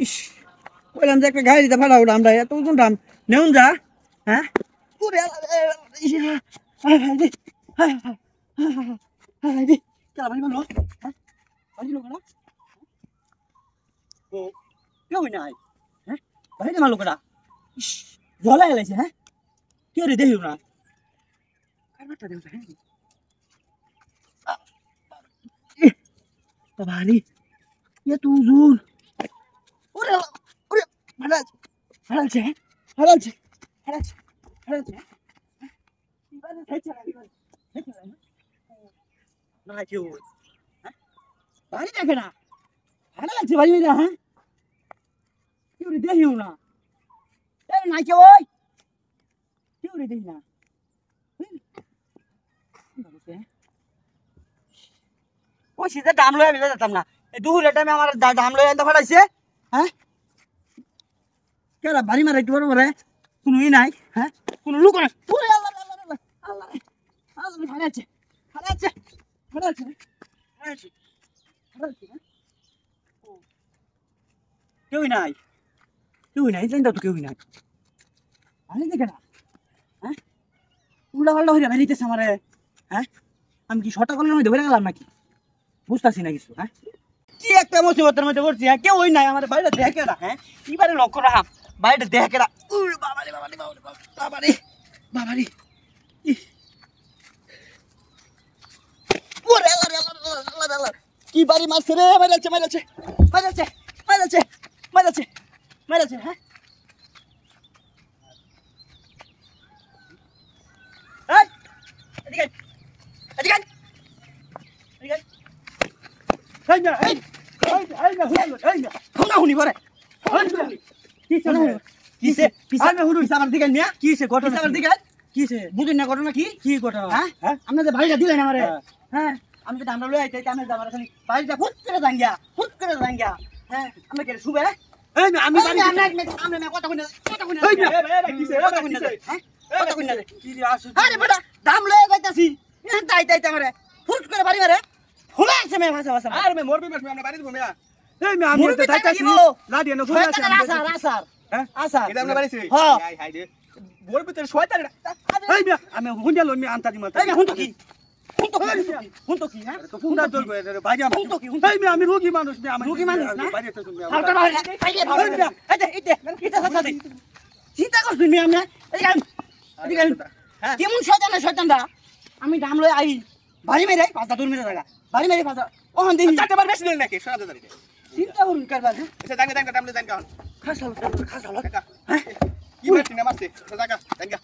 ইস কইলাম যে একটা গাড়িতে ভাড়া উঠা আমরা এত ওজন দাম নেউন যা হ্যাঁ ওরে ইস হাই হাই রে হাই হাই হাই রে কেলা বাড়ি মারলো হ্যাঁ বাড়ি লোক না ও কেউ নাই হ্যাঁ বাড়ি মারলো কেডা ইস জ্বলা গেছে হ্যাঁ কেউ রে দেখিও না কারবারটা দেখ হ্যাঁ বাবারি ये तू जून ओरे ओरे हड़ल हड़ल छे हड़ल छे हड़ल छे हड़ल छे इबारे થઈ ચલા થઈ ચલા ના કેવું હે બારી દેખે ના હડલ છે બારી મેરા હે કેવું રે દેખ્યું ના એ ના કે ઓય કેવું રે દેખ ના ও সিধা দাম লয়ে বেলা যেতাম না এই দুপুরের টাইমে আমার দাম লয়ে আনতে পাঠাইছে হ্যাঁ কেডা বাড়ি মারে একটু বড় কোনো নাই হ্যাঁ কোনো লোক নাই ওরে আল্লাহ আল্লাহ আল্লাহ আল্লাহ আল্লাহ হারাচ্ছে হারাচ্ছে হারাচ্ছে হারাচ্ছে হারাচ্ছে কেউই নাই চিন্তা তো কেউই নাই আরে দেখে না হ্যাঁ উল্টা পাল্টা হইরা বেরিয়েছে আমারে হ্যাঁ আমি কি শর্ট করলে মধ্যে বেরিয়ে গেলাম নাকি বুঝতাছি না কিছু হ্যাঁ কি একটা মুসিবতের মধ্যে পড়ছি হ্যাঁ কেউ নাই আমার বাড়িটা দেখে না হ্যাঁ এবারে লক্ষ্য রাখা বাড়িটা দেখে না বাবারে বাবারে বাবারে বাবারে ওরে আল্লাহ কি বাড়ি মারছে রে মারাচ্ছে মারাচ্ছে মারাচ্ছে মারাচ্ছে মারাচ্ছে মারাচ্ছে হ্যাঁ এই এদিকে এদিকে এদিকে এই না এই না হুনি পরে কিসে পিছনে হুনি সাবার দিকে নিয়া কিসে ঘটনা সাবার দিকে কিসে বুঝুন না ঘটনা কি ঘটনা হ্যাঁ আপনি যে ভাইটা দিলেন আমারে হ্যাঁ আমি তো আমরা লই আইতাই আমি যাবার খালি ভাইটা ফুট করে জাঙ্গিয়া হ্যাঁ আমরা কে শুবে এই আমি বাড়ি আমরা না কথা কইনা এই না কিসে কথা কইনা হ্যাঁ কথা কইনা কি আসু আরে বেটা দাম লই যাইতাছি তাই আমারে ফুট করে বাড়ি মারে ফুলা আছে মে ভাষা আর মে মরবি মাস আমরা বাড়ি দিব মেয়া এই মে আমি তো যাইতাছি লাডি এনে ফুলা আছে আসার হ্যাঁ আসার এটা আমরা বাড়িছি হাই হাই রে বল ভিতরে শয়তান এই মে আমি হুন্ডা লই মে আনতা দি মাতা এই হুন তো কি হ্যাঁ তো ফুলা দল গয় রে ভাই আমি এই মে আমি রোগী মানুষ মে আমি রোগী মানুষ না বাইরে তো তুমি হালকা বাইরে এটা সাথে চিন্তা করছ তুমি আমি এদিকে কেমন শয়তানরা আমি দাম লই আই বাড়ি মেরে পাঁচটা দূর মেরে জায়গা বাড়ি মেরে পাঁচটা ওখান দেখি চারটা বার বেশি দিন নাকি শোনা দাঁড়িয়ে চিন্তা করুন কারবার হ্যাঁ আচ্ছা দাঙ্গা দাম দাঙ্গা খাসাল হ্যাঁ কি মারছিস না মারছিস জায়গা দাঙ্গা